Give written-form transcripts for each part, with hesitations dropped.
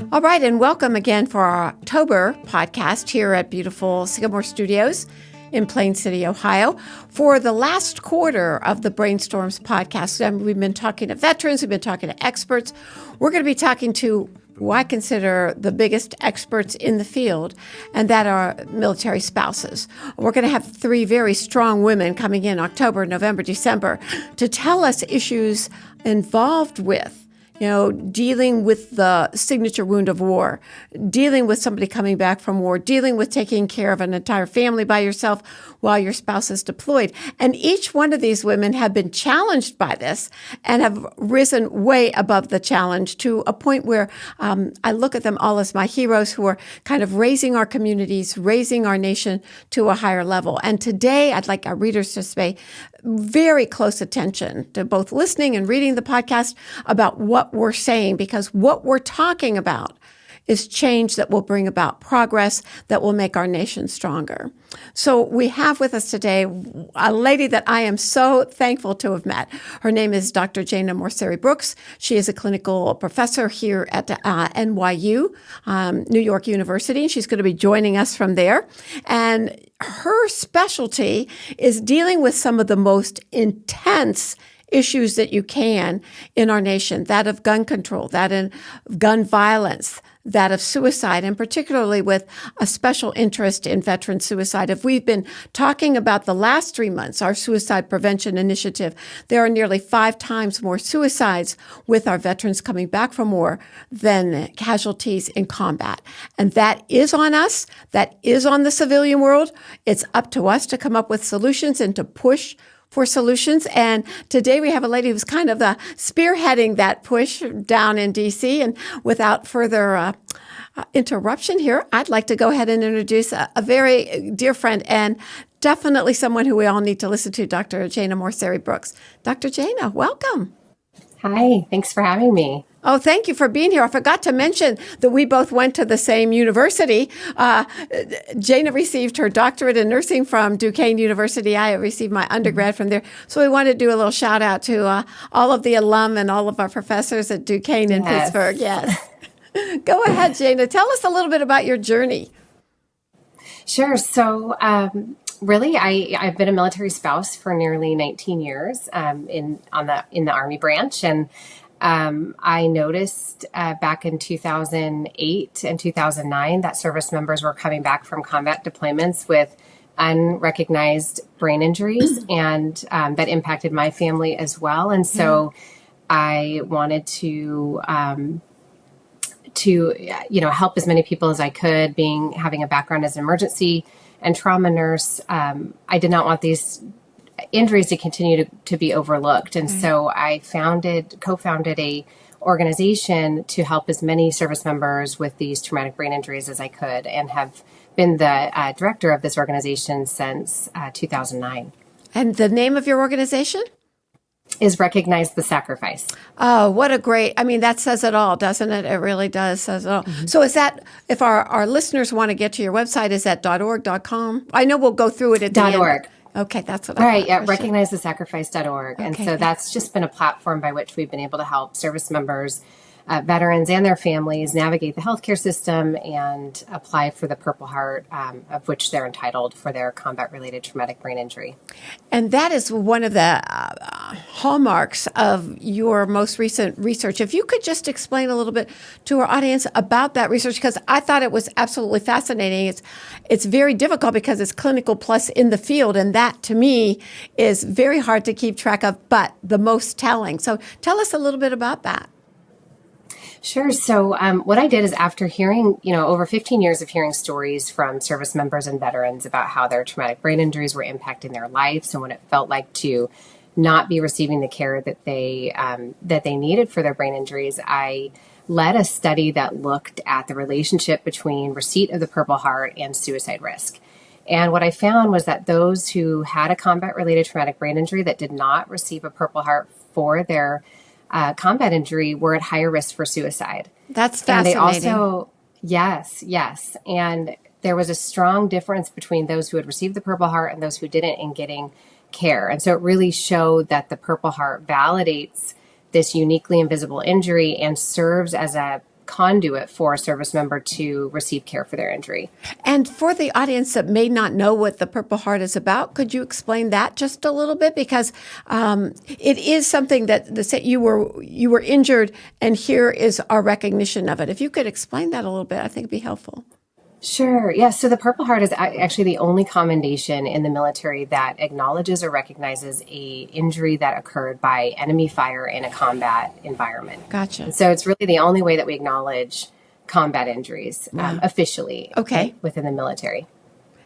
All right, and welcome again for our October podcast here at beautiful Sycamore Studios in Plain City, Ohio. For the last quarter of the Brainstorms podcast, we've been talking to veterans, we've been talking to experts. We're going to be talking to who I consider the biggest experts in the field, and that are military spouses. We're going to have three very strong women coming in October, November, December to tell us issues involved with dealing with the signature wound of war, dealing with somebody coming back from war, dealing with taking care of an entire family by yourself while your spouse is deployed. And each one of these women have been challenged by this and have risen way above the challenge to a point where I look at them all as my heroes who are kind of raising our communities, raising our nation to a higher level. And today, I'd like our readers to pay very close attention to both listening and reading the podcast about what we're saying, because what we're talking about is change that will bring about progress that will make our nation stronger. So we have with us today a lady that I am so thankful to have met. Her name is Dr. Jayna Moceri-Brooks. She is a clinical professor here at NYU, New York University, and she's going to be joining us from there. And her specialty is dealing with some of the most intense issues that you can in our nation, that of gun control, that of gun violence, that of suicide, and particularly with a special interest in veteran suicide. If we've been talking about the last 3 months, our suicide prevention initiative, there are nearly 5 times more suicides with our veterans coming back from war than casualties in combat. And that is on us. That is on the civilian world. It's up to us to come up with solutions and to push for solutions. And today we have a lady who's kind of spearheading that push down in D.C. And without further interruption here, I'd like to go ahead and introduce a very dear friend and definitely someone who we all need to listen to, Dr. Jayna Moceri-Brooks. Dr. Jayna, welcome. Hi, thanks for having me. Oh, thank you for being here. I forgot to mention that we both went to the same university. Jayna received her doctorate in nursing from Duquesne University. I received my undergrad from there. So we wanted to do a little shout out to all of the alum and all of our professors at Duquesne in Pittsburgh. Yes. Go ahead, Jayna. Tell us a little bit about your journey. Sure. So really, I've been a military spouse for nearly 19 years in the Army branch. And I noticed back in 2008 and 2009 that service members were coming back from combat deployments with unrecognized brain injuries, and that impacted my family as well. And so I wanted to help as many people as I could, having a background as an emergency and trauma nurse. I did not want these injuries to continue to be overlooked. And so I co-founded a organization to help as many service members with these traumatic brain injuries as I could, and have been the director of this organization since 2009. And the name of your organization? Is Recognize the Sacrifice. Oh, what a great, that says it all, doesn't it? It really does says it all. Mm-hmm. So is that, if our listeners want to get to your website, is that .org.com? I know we'll go through it at the end. .org. Okay, that's what All right, yeah, recognizethesacrifice.org. Okay. And so that's just been a platform by which we've been able to help service members, veterans and their families navigate the healthcare system and apply for the Purple Heart, of which they're entitled for their combat-related traumatic brain injury. And that is one of the hallmarks of your most recent research. If you could just explain a little bit to our audience about that research, because I thought it was absolutely fascinating. It's very difficult because it's clinical plus in the field, and that to me is very hard to keep track of, but the most telling. So tell us a little bit about that. Sure. So what I did is, after hearing, over 15 years of hearing stories from service members and veterans about how their traumatic brain injuries were impacting their lives and what it felt like to not be receiving the care that they needed for their brain injuries, I led a study that looked at the relationship between receipt of the Purple Heart and suicide risk. And what I found was that those who had a combat-related traumatic brain injury that did not receive a Purple Heart for their combat injury were at higher risk for suicide. That's fascinating. And they also, yes. And there was a strong difference between those who had received the Purple Heart and those who didn't in getting care. And so it really showed that the Purple Heart validates this uniquely invisible injury and serves as a conduit for a service member to receive care for their injury. And for the audience that may not know what the Purple Heart is about, could you explain that just a little bit? Because it is something that you were injured, and here is our recognition of it. If you could explain that a little bit, I think it'd be helpful. Sure. Yeah. So the Purple Heart is actually the only commendation in the military that acknowledges or recognizes a injury that occurred by enemy fire in a combat environment. Gotcha. And so it's really the only way that we acknowledge combat injuries officially within the military.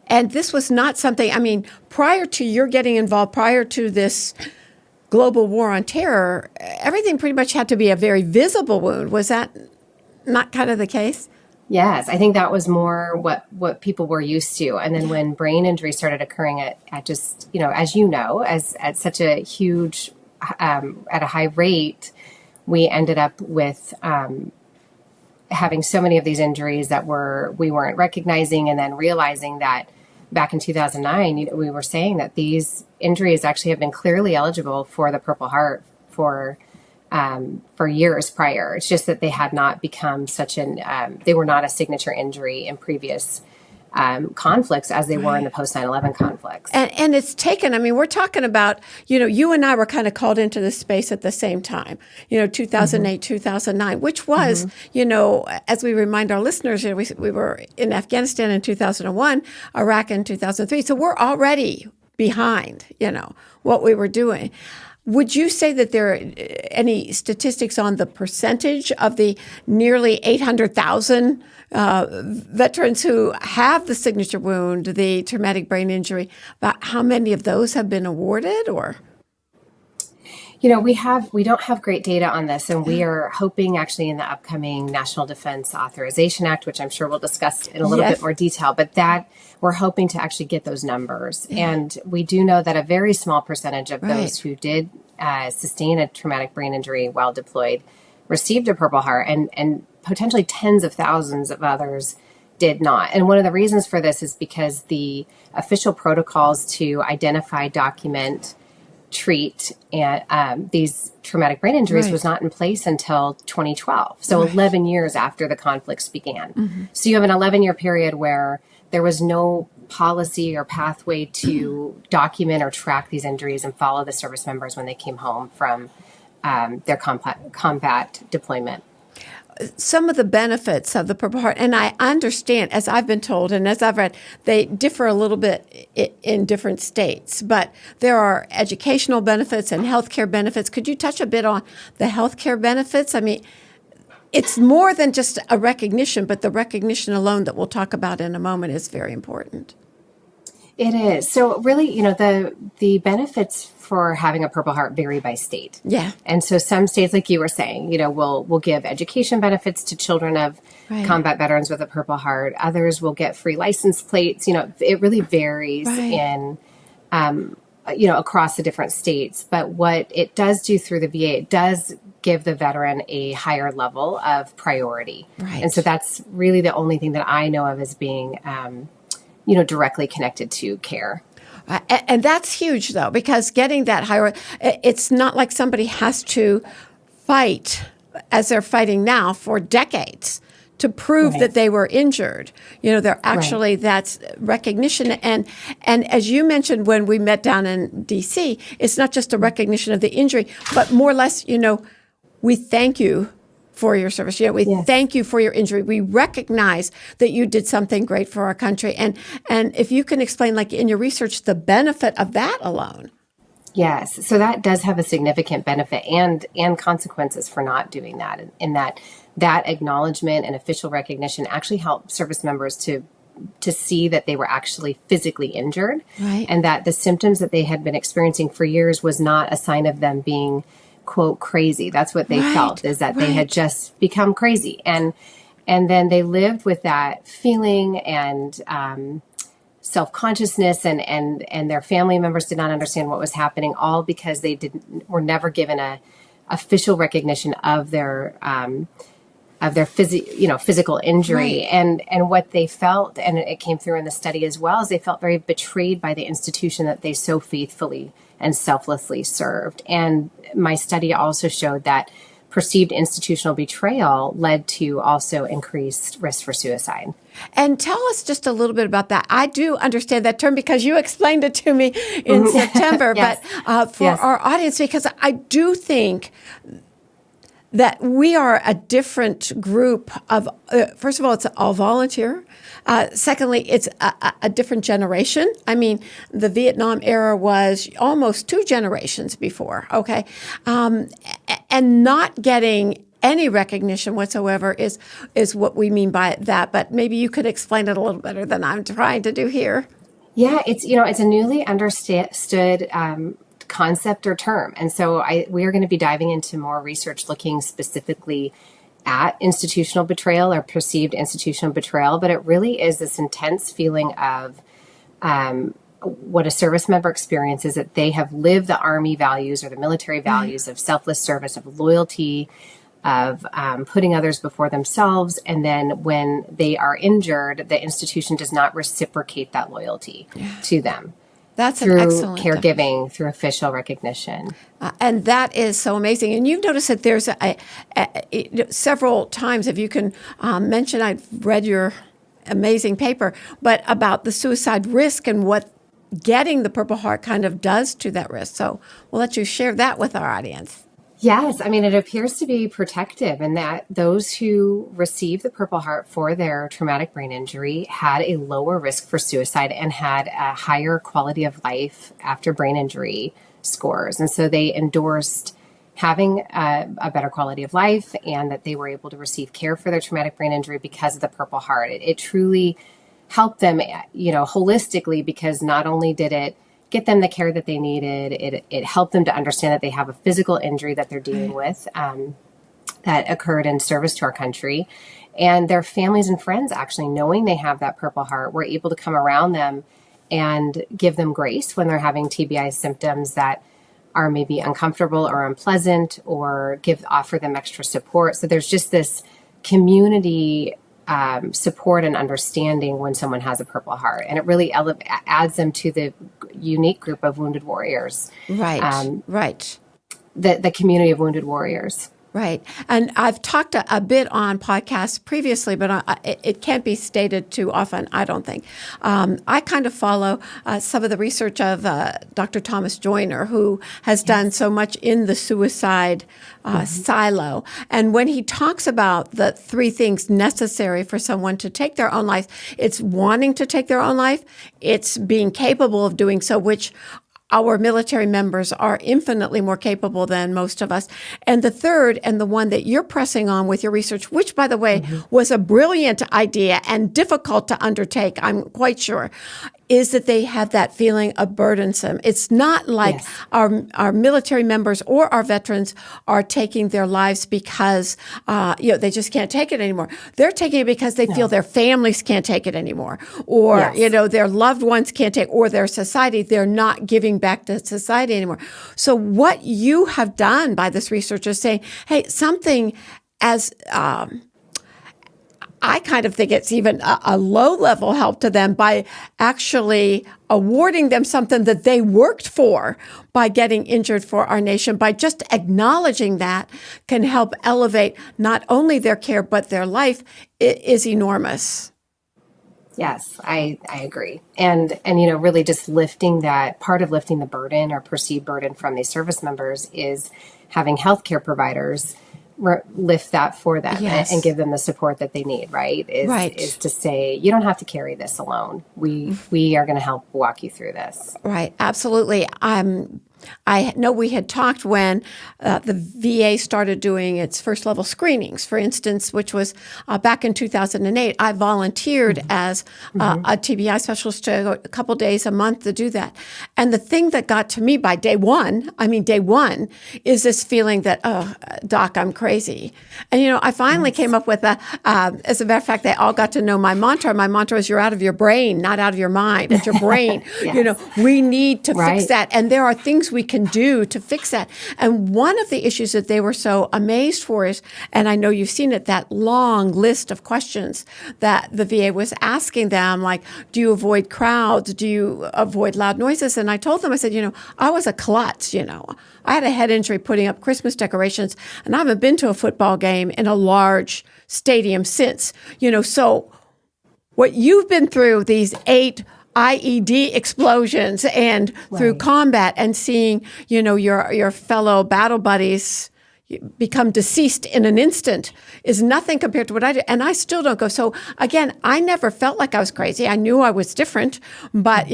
And this was not something, I mean, prior to your getting involved, prior to this global war on terror, everything pretty much had to be a very visible wound. Was that not kind of the case? Yes, I think that was more what people were used to. And then when brain injury started occurring at just, as at such a huge, at a high rate, we ended up with having so many of these injuries that we weren't recognizing, and then realizing that back in 2009, we were saying that these injuries actually have been clearly eligible for the Purple Heart for years prior. It's just that they had not become they were not a signature injury in previous conflicts as they were in the post 9/11 conflicts. And it's taken, I mean, we're talking about, you and I were kind of called into this space at the same time, 2008, 2009, which was, as we remind our listeners, we were in Afghanistan in 2001, Iraq in 2003. So we're already behind, what we were doing. Would you say that there are any statistics on the percentage of the nearly 800,000 veterans who have the signature wound, the traumatic brain injury, about how many of those have been awarded, or? We don't have great data on this, and we are hoping actually in the upcoming National Defense Authorization Act, which I'm sure we'll discuss in a little bit more detail, but that we're hoping to actually get those numbers. And we do know that a very small percentage of those who did sustain a traumatic brain injury while deployed received a Purple Heart, and potentially tens of thousands of others did not. And one of the reasons for this is because the official protocols to identify, document, treat these traumatic brain injuries was not in place until 2012. So 11 years after the conflicts began. Mm-hmm. So you have an 11-year period where there was no policy or pathway to document or track these injuries and follow the service members when they came home from their combat deployment. Some of the benefits of the Purple Heart, and I understand, as I've been told and as I've read, they differ a little bit in different states, but there are educational benefits and healthcare benefits. Could you touch a bit on the healthcare benefits? I mean, it's more than just a recognition, but the recognition alone that we'll talk about in a moment is very important. It is. So really, the benefits for having a Purple Heart vary by state. Yeah. And so some states, like you were saying, will give education benefits to children of combat veterans with a Purple Heart. Others will get free license plates. It really varies in, across the different states. But what it does do through the VA, it does give the veteran a higher level of priority. Right. And so that's really the only thing that I know of as being, directly connected to care. And that's huge, though, because getting that higher, it's not like somebody has to fight, as they're fighting now, for decades to prove that they were injured. They're actually, that's recognition. And as you mentioned when we met down in D.C., it's not just a recognition of the injury, but more or less, we thank you for your service. We thank you for your injury. We recognize that you did something great for our country. And if you can explain, like in your research, the benefit of that alone. Yes. So that does have a significant benefit and consequences for not doing that. In that acknowledgement and official recognition actually help service members to see that they were actually physically injured, and that the symptoms that they had been experiencing for years was not a sign of them being, quote, crazy. That's what they felt, is that they had just become crazy. And then they lived with that feeling and self-consciousness, and their family members did not understand what was happening, all because they were never given a official recognition of their physical injury. And what they felt, and it came through in the study as well, is they felt very betrayed by the institution that they so faithfully and selflessly served. And my study also showed that perceived institutional betrayal led to also increased risk for suicide. And tell us just a little bit about that. I do understand that term because you explained it to me in September, Yes. but for our audience, because I do think that we are a different group of, first of all, it's all volunteer. Secondly, it's a different generation. I mean, the Vietnam era was almost 2 generations before, okay? And not getting any recognition whatsoever is what we mean by that. But maybe you could explain it a little better than I'm trying to do here. Yeah, it's a newly understood concept or term. And so we are going to be diving into more research looking specifically at institutional betrayal or perceived institutional betrayal, but it really is this intense feeling of what a service member experiences, that they have lived the Army values or the military values of selfless service, of loyalty, of putting others before themselves. And then when they are injured, the institution does not reciprocate that loyalty to them. That's through an excellent caregiving, definition. through official recognition. And that is so amazing. And you've noticed that there's several times, if you can mention, I've read your amazing paper, but about the suicide risk and what getting the Purple Heart kind of does to that risk. So we'll let you share that with our audience. Yes, I mean, it appears to be protective in that those who receive the Purple Heart for their traumatic brain injury had a lower risk for suicide and had a higher quality of life after brain injury scores. And so they endorsed having a better quality of life and that they were able to receive care for their traumatic brain injury because of the Purple Heart. It truly helped them, holistically, because not only did it get them the care that they needed, it helped them to understand that they have a physical injury that they're dealing with that occurred in service to our country. And their families and friends, actually knowing they have that Purple Heart, were able to come around them and give them grace when they're having TBI symptoms that are maybe uncomfortable or unpleasant, or offer them extra support. So there's just this community support and understanding when someone has a Purple Heart, and it really adds them to the unique group of wounded warriors. Right, right. The community of wounded warriors. Right. And I've talked a bit on podcasts previously, but it can't be stated too often, I don't think. I kind of follow some of the research of Dr. Thomas Joyner, who has done so much in the suicide silo. And when he talks about the 3 things necessary for someone to take their own life, it's wanting to take their own life, it's being capable of doing so, which our military members are infinitely more capable than most of us. And the third, and the one that you're pressing on with your research, which, by the way, was a brilliant idea and difficult to undertake, I'm quite sure, is that they have that feeling of burdensome. It's not like our military members or our veterans are taking their lives because they just can't take it anymore. They're taking it because they feel their families can't take it anymore, or their loved ones can't take, or their society, they're not giving back to society anymore. So what you have done by this research is saying, hey, something as I kind of think it's even a low-level help to them by actually awarding them something that they worked for by getting injured for our nation. By just acknowledging that can help elevate not only their care, but their life is enormous. Yes, I agree. And really just lifting that, part of lifting the burden or perceived burden from these service members is having healthcare providers lift that for them and give them the support that they need, right? Is to say, you don't have to carry this alone. We are going to help walk you through this. Right. Absolutely. I know we had talked when the VA started doing its first level screenings, for instance, which was back in 2008. I volunteered as a TBI specialist to go a couple days a month to do that. And the thing that got to me by day one, is this feeling that, oh, doc, I'm crazy. And, I finally came up with as a matter of fact, they all got to know my mantra. My mantra is, you're out of your brain, not out of your mind. It's your brain. We need to fix that. And there are things things we can do to fix that. And one of the issues that they were so amazed for is, and I know you've seen it, that long list of questions that the VA was asking them, like, do you avoid crowds? Do you avoid loud noises? And I told them, I said, I was a klutz, I had a head injury putting up Christmas decorations, and I haven't been to a football game in a large stadium since, so what you've been through, these 8 IED explosions and through combat and seeing, your fellow battle buddies become deceased in an instant is nothing compared to what I did. And I still don't go. So again, I never felt like I was crazy. I knew I was different, but,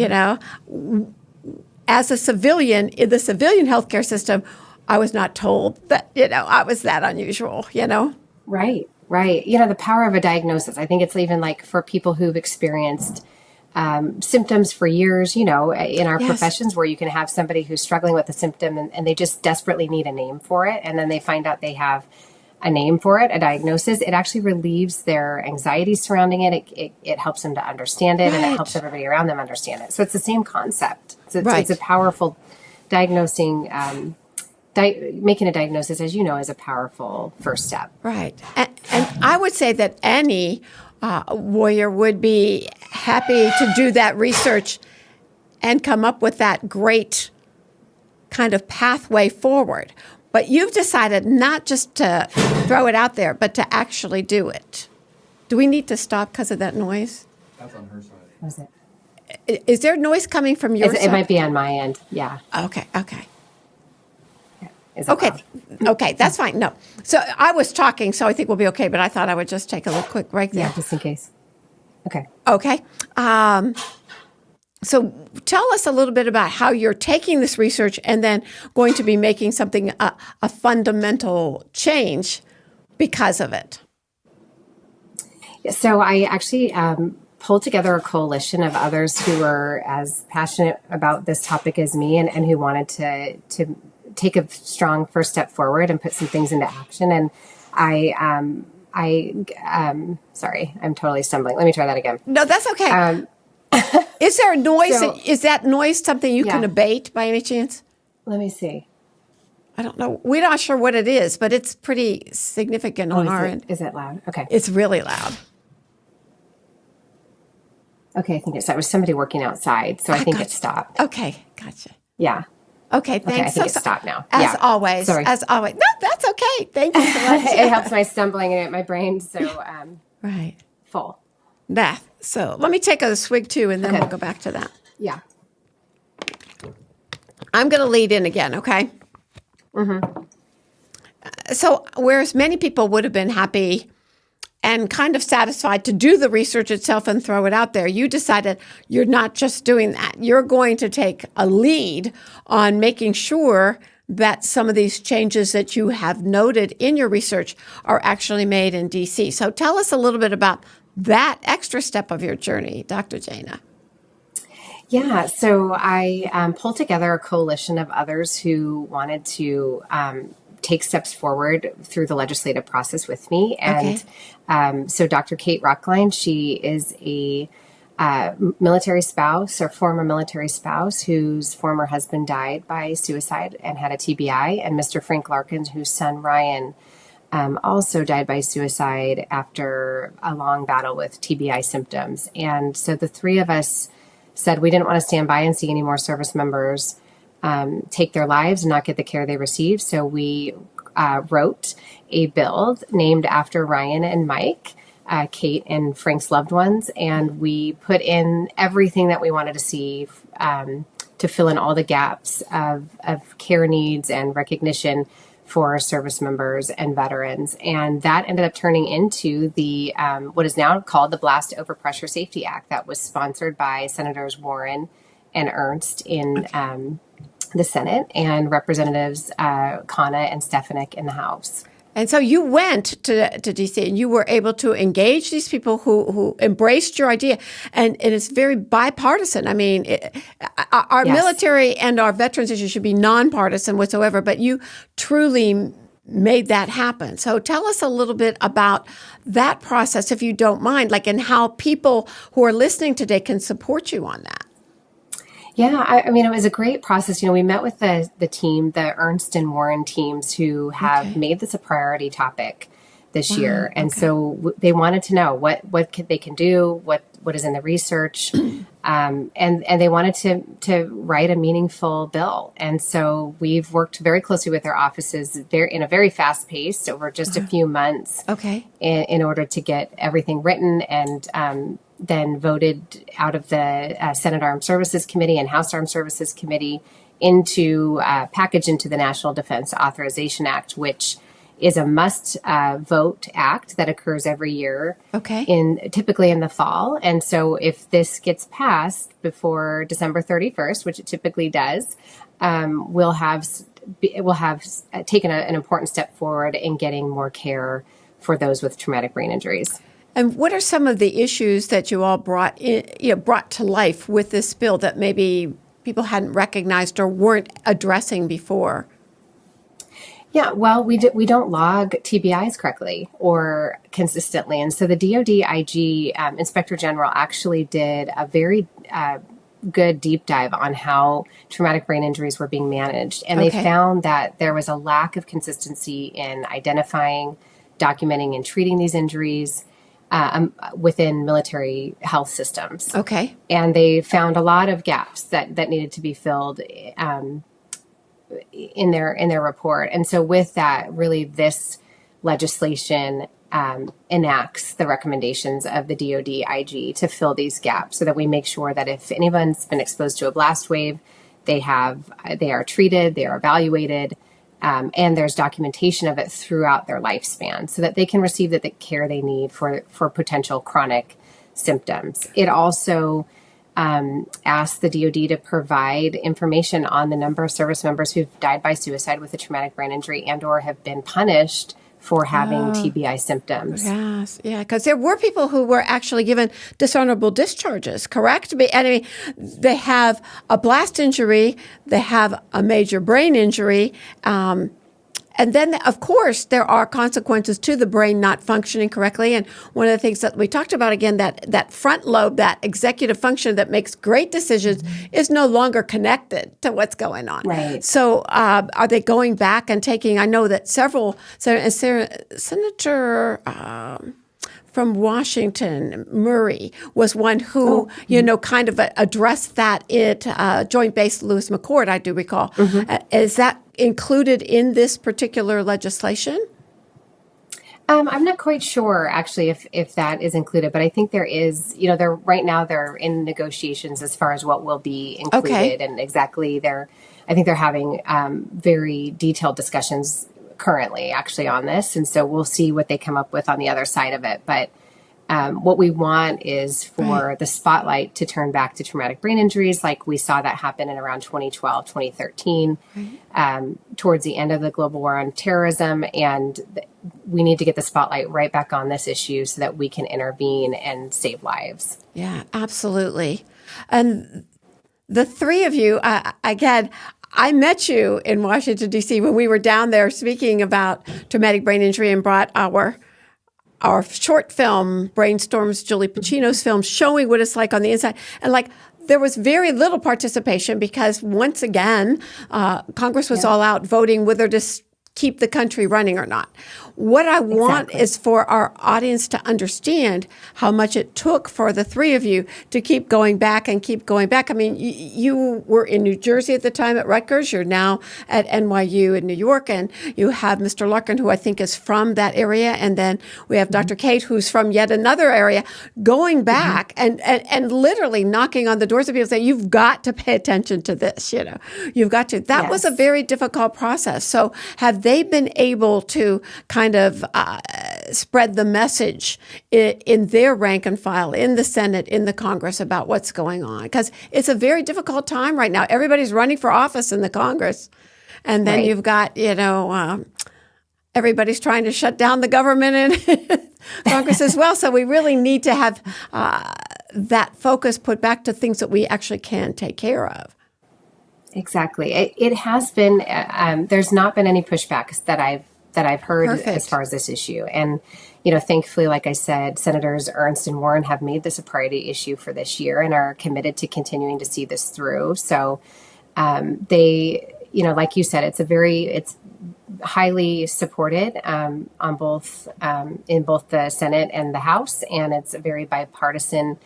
as a civilian in the civilian healthcare system, I was not told that, I was that unusual, Right. The power of a diagnosis. I think it's even like for people who've experienced symptoms for years, in our professions, where you can have somebody who's struggling with a symptom and they just desperately need a name for it. And then they find out they have a name for it, a diagnosis. It actually relieves their anxiety surrounding it. It helps them to understand it, and it helps everybody around them understand it. So it's the same concept. So it's a powerful diagnosing, making a diagnosis, as you know, is a powerful first step. Right. And I would say that any warrior would be happy to do that research and come up with that great kind of pathway forward. But you've decided not just to throw it out there, but to actually do it. Do we need to stop because of that noise? That's on her side. What is it? Is there noise coming from your side? It might be on my end. Yeah. Okay. Yeah. Okay, that's fine. No. So I was talking, so I think we'll be okay, but I thought I would just take a little quick break there. Yeah, just in case. Okay. Okay. So tell us a little bit about how you're taking this research and then going to be making something, a fundamental change because of it. So I actually pulled together a coalition of others who were as passionate about this topic as me and who wanted to take a strong first step forward and put some things into action. And sorry, I'm totally stumbling. Let me try that again. No, that's okay. Is there a noise? Is that noise something you can Yeah. abate by any chance? Let me see. I don't know. We're not sure what it is, but it's pretty significant on our end. Is it loud? Okay. It's really loud. Okay, I think that was somebody working outside, so I think it stopped. Okay, gotcha. Yeah. Okay, thanks. Okay, I think it's stopped now. As always. Sorry. As always. No, that's okay. Thank you so much. It helps my stumbling and my brain so Right. full. That. So let me take a swig too, and then we'll go back to that. Yeah. I'm going to lead in again, okay? Mm-hmm. So whereas many people would have been happy and kind of satisfied to do the research itself and throw it out there, you decided you're not just doing that. You're going to take a lead on making sure that some of these changes that you have noted in your research are actually made in DC. So tell us a little bit about that extra step of your journey, Dr. Jayna. Yeah, so I pulled together a coalition of others who wanted to take steps forward through the legislative process with me. And so Dr. Kate Rockline, she is a military spouse or former military spouse whose former husband died by suicide and had a TBI. And Mr. Frank Larkin, whose son Ryan also died by suicide after a long battle with TBI symptoms. And so the three of us said we didn't want to stand by and see any more service members take their lives and not get the care they received. So we wrote a bill named after Ryan and Mike, Kate and Frank's loved ones. And we put in everything that we wanted to see to fill in all the gaps of care needs and recognition for service members and veterans. And that ended up turning into the what is now called the Blast Overpressure Safety Act that was sponsored by Senators Warren and Ernst in the Senate and Representatives Khanna and Stefanik in the House. And so you went to DC and you were able to engage these people who embraced your idea. And it's very bipartisan. I mean, our military and our veterans issue should be nonpartisan whatsoever, but you truly made that happen. So tell us a little bit about that process, if you don't mind, like, and how people who are listening today can support you on that. Yeah, I mean, it was a great process. We met with the team, the Ernst and Warren teams, who have Okay. made this a priority topic this Wow. year, and Okay. so they wanted to know they can do, what is in the research, and they wanted to write a meaningful bill. And so we've worked very closely with their offices, in a very fast pace over just a few months, Okay. in order to get everything written and then voted out of the Senate Armed Services Committee and House Armed Services Committee into package into the National Defense Authorization Act, which is a must vote act that occurs every year, Okay. typically in the fall. And so if this gets passed before December 31st, which it typically does, we'll have taken an important step forward in getting more care for those with traumatic brain injuries. And what are some of the issues that you all brought to life with this bill that maybe people hadn't recognized or weren't addressing before? Yeah, well, we don't log TBIs correctly or consistently, and so the DoD IG Inspector General actually did a very good deep dive on how traumatic brain injuries were being managed, and they found that there was a lack of consistency in identifying, documenting, and treating these injuries within military health systems. Okay. And they found a lot of gaps that needed to be filled in their report. And so with that, really this legislation enacts the recommendations of the DoD IG to fill these gaps so that we make sure that if anyone's been exposed to a blast wave, they are treated, they are evaluated, and there's documentation of it throughout their lifespan so that they can receive the care they need for potential chronic symptoms. It also asked the DoD to provide information on the number of service members who've died by suicide with a traumatic brain injury and or have been punished for having TBI symptoms. Yes, yeah, because there were people who were actually given dishonorable discharges, correct? I mean, they have a blast injury, they have a major brain injury, and then, of course, there are consequences to the brain not functioning correctly. And one of the things that we talked about, again, that front lobe, that executive function that makes great decisions is no longer connected to what's going on. Right. So are they going back and taking, I know that senator from Washington, Murray, was one who, kind of addressed that at Joint Base Lewis McChord, I do recall. Is that included in this particular legislation? I'm not quite sure, actually, if that is included, but I think there is, right now they're in negotiations as far as what will be included and exactly I think they're having very detailed discussions currently actually on this. And so we'll see what they come up with on the other side of it. But what we want is for the spotlight to turn back to traumatic brain injuries, like we saw that happen in around 2012, 2013, towards the end of the global war on terrorism. And we need to get the spotlight right back on this issue so that we can intervene and save lives. Yeah, absolutely. And the three of you, again, I met you in Washington, D.C. when we were down there speaking about traumatic brain injury and brought our short film, Brainstorms, Julie Pacino's film, showing what it's like on the inside. And there was very little participation because once again, Congress was all out voting whether to keep the country running or not. What I want is for our audience to understand how much it took for the three of you to keep going back and keep going back. I mean, you were in New Jersey at the time at Rutgers. You're now at NYU in New York, and you have Mr. Larkin, who I think is from that area, and then we have Dr. Kate, who's from yet another area, going back and literally knocking on the doors of people saying, you've got to pay attention to this, you've got to. That was a very difficult process. So have they been able to kind of spread the message in their rank and file, in the Senate, in the Congress about what's going on? Because it's a very difficult time right now. Everybody's running for office in the Congress. And then you've got, everybody's trying to shut down the government in Congress as well. So we really need to have that focus put back to things that we actually can take care of. Exactly. It has been, there's not been any pushback that I've I've heard Perfect. as far as this issue. And, thankfully, like I said, Senators Ernst and Warren have made this a priority issue for this year and are committed to continuing to see this through. So they, like you said, it's highly supported in both the Senate and the House, and it's a very bipartisan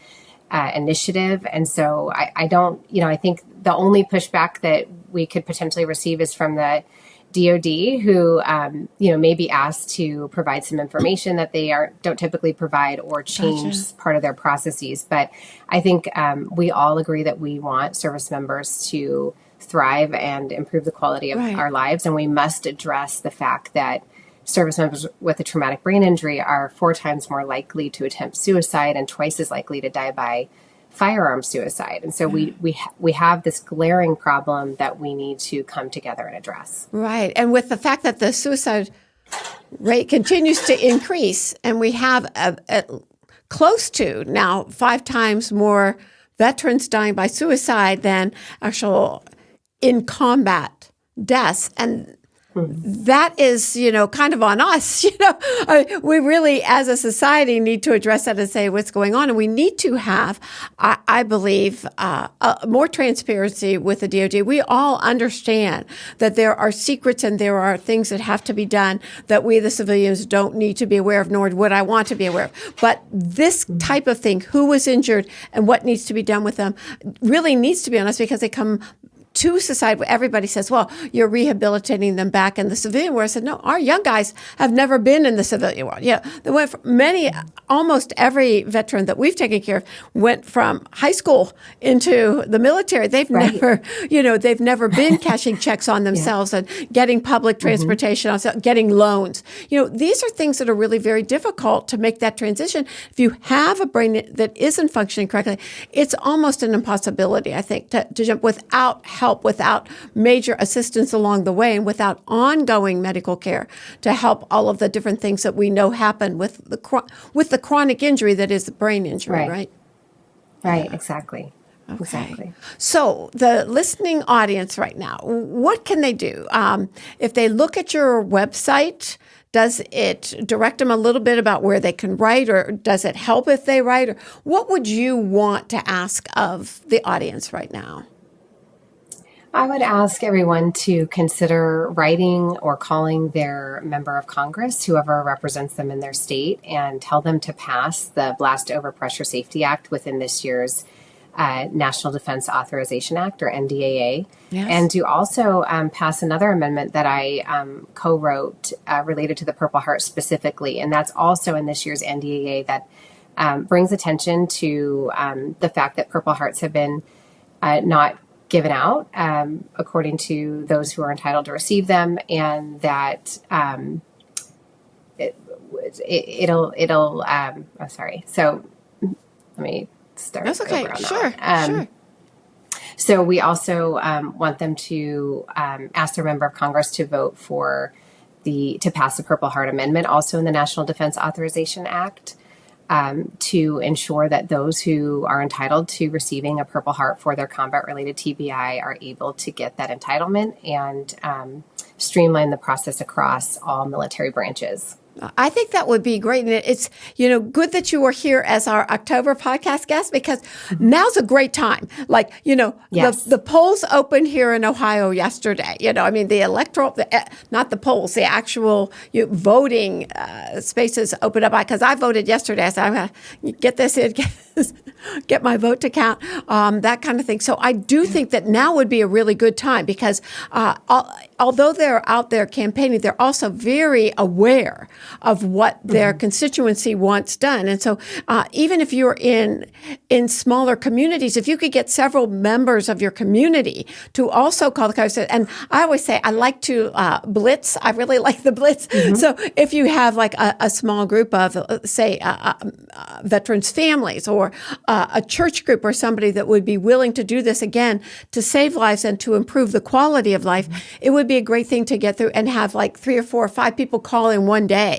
initiative. And so I think the only pushback that we could potentially receive is from the DOD, who may be asked to provide some information that they don't typically provide, or change part of their processes. But I think we all agree that we want service members to thrive and improve the quality of our lives, and we must address the fact that service members with a traumatic brain injury are 4 times more likely to attempt suicide and twice as likely to die by firearm suicide. And so we have this glaring problem that we need to come together and address. Right. And with the fact that the suicide rate continues to increase, and we have close to now 5 times more veterans dying by suicide than actual in combat deaths. And that is, kind of on us. We really, as a society, need to address that and say what's going on. And we need to have, I believe, more transparency with the DOD. We all understand that there are secrets and there are things that have to be done that we, the civilians, don't need to be aware of, nor would I want to be aware of. But this type of thing, who was injured and what needs to be done with them, really needs to be on us, because they come to society. Everybody says, well, you're rehabilitating them back in the civilian world. I said, no, our young guys have never been in the civilian world. Yeah, they went from almost every veteran that we've taken care of went from high school into the military. They've never been cashing checks on themselves and getting public transportation, getting loans. These are things that are really very difficult to make that transition. If you have a brain that isn't functioning correctly, it's almost an impossibility, I think, to jump without help, without major assistance along the way, and without ongoing medical care to help all of the different things that we know happen with the chronic injury that is the brain injury, right? Right, exactly. Okay. Exactly. So the listening audience right now, what can they do? If they look at your website, does it direct them a little bit about where they can write, or does it help if they write? Or what would you want to ask of the audience right now? I would ask everyone to consider writing or calling their member of Congress, whoever represents them in their state, and tell them to pass the Blast Overpressure Safety Act within this year's National Defense Authorization Act, or NDAA, and to also pass another amendment that I co-wrote related to the Purple Heart specifically, and that's also in this year's NDAA, that brings attention to the fact that Purple Hearts have been not given out according to those who are entitled to receive them, and that sorry. So let me start. That's okay. Over on Sure. that. Sure. So we also want them to ask their member of Congress to vote for to pass the Purple Heart Amendment, also in the National Defense Authorization Act, to ensure that those who are entitled to receiving a Purple Heart for their combat-related TBI are able to get that entitlement, and streamline the process across all military branches. I think that would be great. And it's, good that you were here as our October podcast guest, because now's a great time. Like, Yes. the polls opened here in Ohio yesterday. The electoral, not the polls, the actual voting spaces opened up. Because I voted yesterday. I said, I'm going to get this in, get my vote to count, that kind of thing. So I do think that now would be a really good time, because although they're out there campaigning, they're also very aware of what their constituency wants done. And so even if you're in smaller communities, if you could get several members of your community to also call the Congress, and I always say I like to blitz. I really like the blitz. So if you have like a small group of, say, veterans' families, or a church group, or somebody that would be willing to do this again to save lives and to improve the quality of life, it would be a great thing to get through and have like 3 or 4 or 5 people call in one day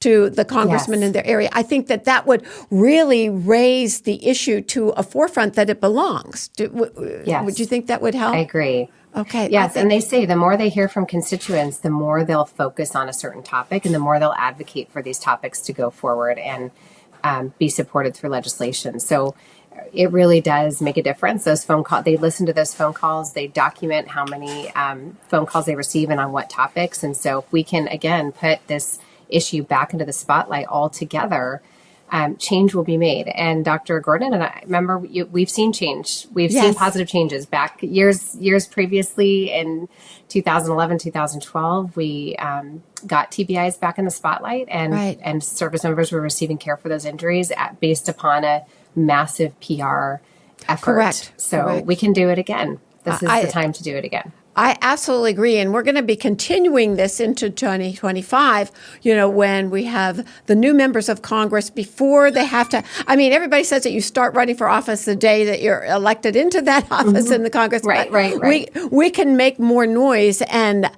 to the congressman in their area. I think that would really raise the issue to a forefront that it belongs. Would you think that would help? I agree. Okay. Yes, and they say the more they hear from constituents, the more they'll focus on a certain topic and the more they'll advocate for these topics to go forward and be supported through legislation. So it really does make a difference. Those phone calls, they listen to those phone calls, they document how many phone calls they receive and on what topics. And so if we can, again, put this issue back into the spotlight altogether, change will be made. And Dr. Gordon and I remember we've seen change. We've seen positive changes back years previously in 2011, 2012. We got TBIs back in the spotlight and service members were receiving care for those injuries based upon a massive PR effort. Correct. So we can do it again. This is the time to do it again. I absolutely agree. And we're going to be continuing this into 2025, when we have the new members of Congress before they have to. I mean, everybody says that you start running for office the day that you're elected into that office in the Congress. Right. We can make more noise. And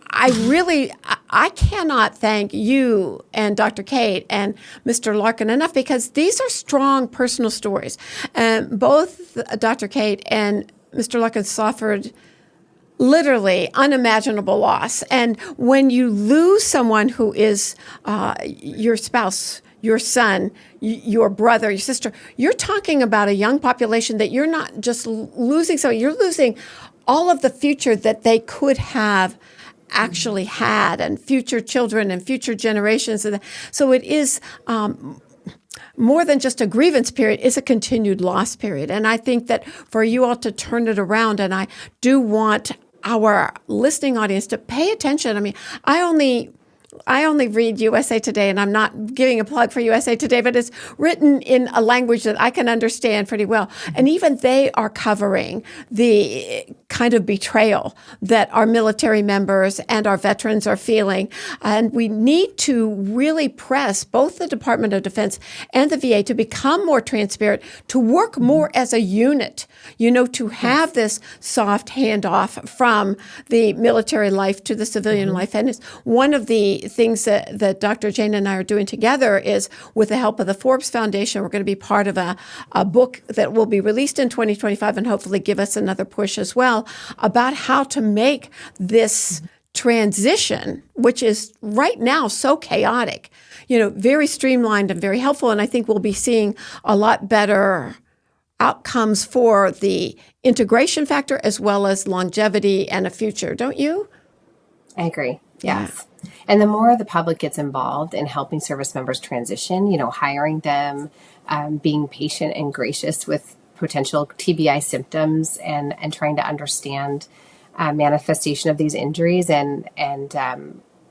I cannot thank you and Dr. Kate and Mr. Larkin enough because these are strong personal stories. And both Dr. Kate and Mr. Larkin suffered literally unimaginable loss. And when you lose someone who is your spouse, your son, your brother, your sister, you're talking about a young population that you're not just losing. So you're losing all of the future that they could have actually had, and future children and future generations. So it is more than just a grievance period, it's a continued loss period. And I think that for you all to turn it around, and I do want our listening audience to pay attention. I mean, I only read USA Today, and I'm not giving a plug for USA Today, but it's written in a language that I can understand pretty well. And even they are covering the kind of betrayal that our military members and our veterans are feeling. And we need to really press both the Department of Defense and the VA to become more transparent, to work more as a unit, to have this soft handoff from the military life to the civilian life. And it's one of the things that Dr. Jayna and I are doing together is, with the help of the Forbes Foundation, we're going to be part of a book that will be released in 2025 and hopefully give us another push as well about how to make this transition, which is right now so chaotic, very streamlined and very helpful. And I think we'll be seeing a lot better outcomes for the integration factor as well as longevity and a future, don't you? I agree. Yes. Yeah. And the more the public gets involved in helping service members transition, hiring them, being patient and gracious with potential TBI symptoms and trying to understand manifestation of these injuries and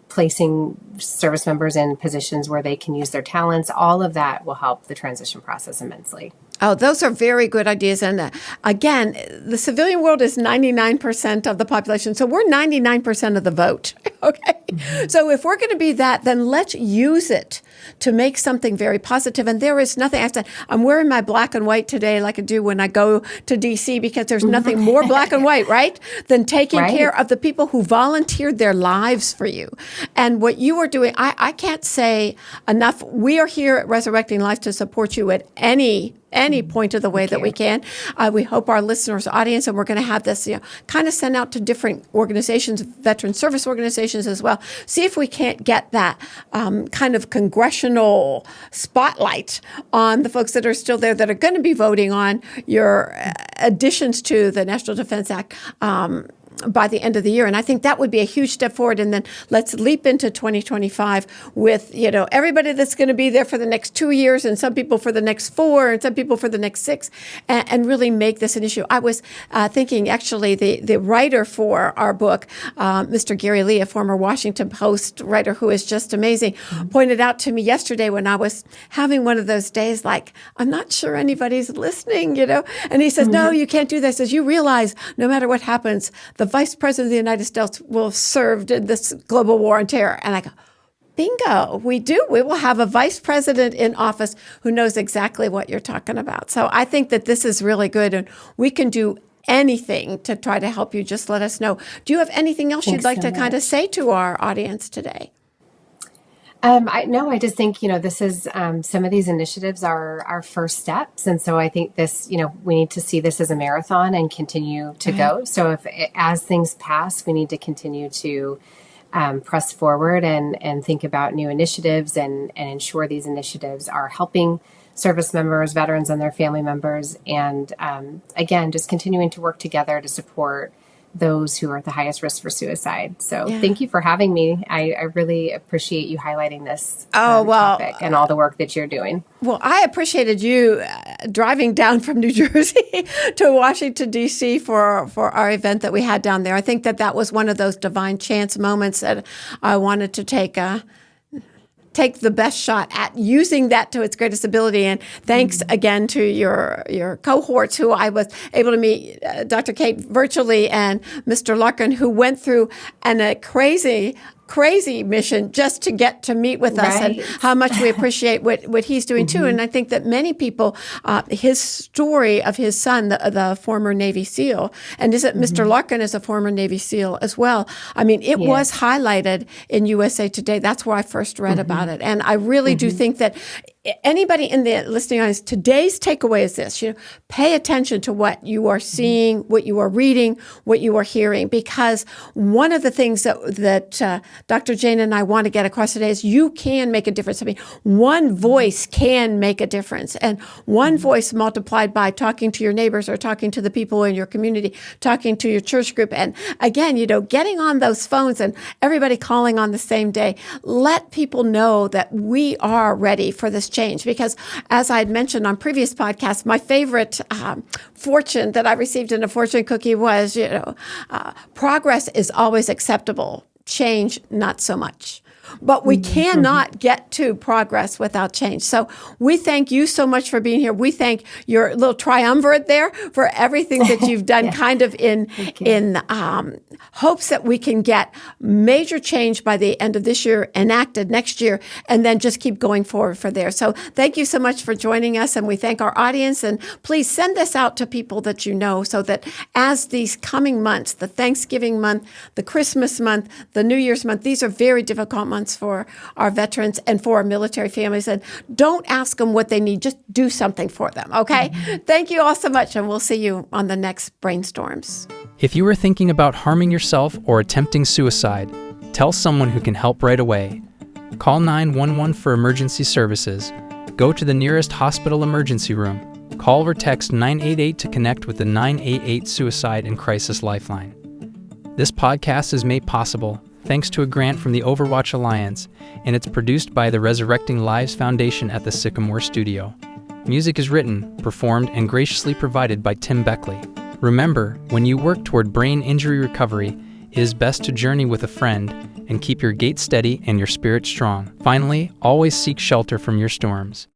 placing service members in positions where they can use their talents, all of that will help the transition process immensely. Oh, those are very good ideas. And again, the civilian world is 99% of the population. So we're 99% of the vote. Okay. Mm-hmm. So if we're going to be that, then let's use it to make something very positive. And there is nothing, I'm wearing my black and white today like I do when I go to DC, because there's nothing more black and white, right, than taking care of the people who volunteered their lives for you. And what you are doing, I can't say enough. We are here at Resurrecting Life to support you at any point of the way that we can. We hope our listeners' audience, and we're going to have this kind of sent out to different organizations, veteran service organizations as well. See if we can't get that kind of congressional spotlight on the folks that are still there that are going to be voting on your additions to the National Defense Act by the end of the year. And I think that would be a huge step forward. And then let's leap into 2025 with, everybody that's going to be there for the next 2 years, and some people for the next 4, and some people for the next 6, and really make this an issue. I was thinking, actually, the writer for our book, Mr. Gary Lee, a former Washington Post writer who is just amazing, pointed out to me yesterday when I was having one of those days, like, I'm not sure anybody's listening, And he says, no, you can't do this. As you realize, no matter what happens, the Vice President of the United States will have served in this global war on terror. And I go, bingo, we do. We will have a vice president in office who knows exactly what you're talking about. So I think that this is really good, and we can do anything to try to help you. Just let us know. Do you have anything else you'd like to kind of say to our audience today? I just think, this is, some of these initiatives are our first steps. And so I think this, we need to see this as a marathon and continue to go. So as things pass, we need to continue to press forward and think about new initiatives and ensure these initiatives are helping service members, veterans, and their family members. And again, just continuing to work together to support those who are at the highest risk for suicide. So thank you for having me. I really appreciate you highlighting this topic and all the work that you're doing. Well, I appreciated you driving down from New Jersey to Washington, D.C. for our event that we had down there. I think that was one of those divine chance moments that I wanted to take the best shot at using that to its greatest ability. And thanks again to your cohorts who I was able to meet, Dr. Kate virtually and Mr. Larkin, who went through a crazy mission just to get to meet with us, and how much we appreciate what he's doing too. And I think that many people, his story of his son, the former Navy SEAL, and Mr. Larkin is a former Navy SEAL as well. I mean, it was highlighted in USA Today. That's where I first read about it. And I really do think that anybody in the listening audience, today's takeaway is this: pay attention to what you are seeing, what you are reading, what you are hearing, because one of the things that Dr. Jayna and I want to get across today is you can make a difference. I mean, one voice can make a difference, and one voice multiplied by talking to your neighbors or talking to the people in your community, talking to your church group, and again, getting on those phones and everybody calling on the same day. Let people know that we are ready for this change, because as I had mentioned on previous podcasts, my favorite fortune that I received in a fortune cookie was, progress is always acceptable. Change, not so much. But we cannot get to progress without change. So we thank you so much for being here. We thank your little triumvirate there for everything that you've done kind of in hopes that we can get major change by the end of this year, enacted next year, and then just keep going forward for there. So thank you so much for joining us, and we thank our audience. And please send this out to people that you know, so that as these coming months, the Thanksgiving month, the Christmas month, the New Year's month, these are very difficult months for our veterans and for our military families. And don't ask them what they need. Just do something for them, okay? Thank you all so much, and we'll see you on the next Brainstorms. If you are thinking about harming yourself or attempting suicide, tell someone who can help right away. Call 911 for emergency services. Go to the nearest hospital emergency room. Call or text 988 to connect with the 988 Suicide and Crisis Lifeline. This podcast is made possible thanks to a grant from the Overwatch Alliance, and it's produced by the Resurrecting Lives Foundation at the Sycamore Studio. Music is written, performed, and graciously provided by Tim Beckley. Remember, when you work toward brain injury recovery, it is best to journey with a friend and keep your gait steady and your spirit strong. Finally, always seek shelter from your storms.